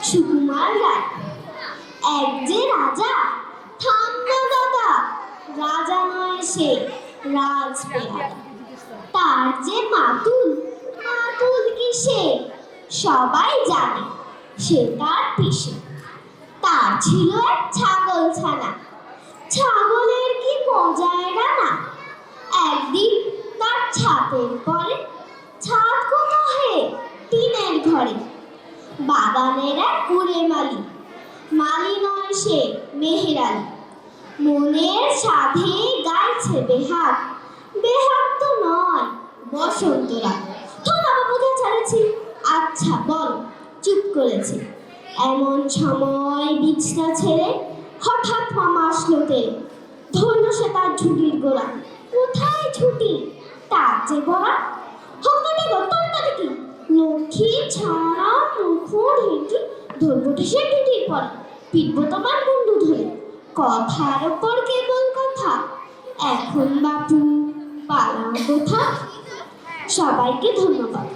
সুকুমার রায়। এক যে রাজা, থামনা দাদা, রাজা নয় সে, রাজপেয়ালা। তার যে মাতুল, মাতুল কি সে, সবাই জানে সে তার পিসে। তার ছিল এক ছাগল ছানা, ছাগলের কি মজায় রানা। একদিন তার ছাদের পরে, ছাদ কোথা হে, টিনের ঘরে, বাগানের এক কুড়ে মালি, মালি নয় সে, মেহেরালি। মনের সাধে গাইছে বেহাগ, বেহাগ তো নয়, বসন্ত রাগ। থোড়া বোধহয় ছাড়েছি, আচ্ছা বল, চুপ করেছে। এমন সময় বিছনা ছেড়ে হঠাৎ মামা আসলো তেরে। ধরল সে তার ঝুঁটির গোড়া, কোথায় ঝুঁটি, তার যে বড়া। হকাটে গো তোরটাতে কি, লক্ষ্মী ছাড়া মুখো ঢেকে ধরবো সে টুটির পরে, পিটবো তোমার মুন্ডু ধরে। কথার ওপর কেবল কথা, এখন বাপু পালাও কোথা। সবাইকে ধন্যবাদ।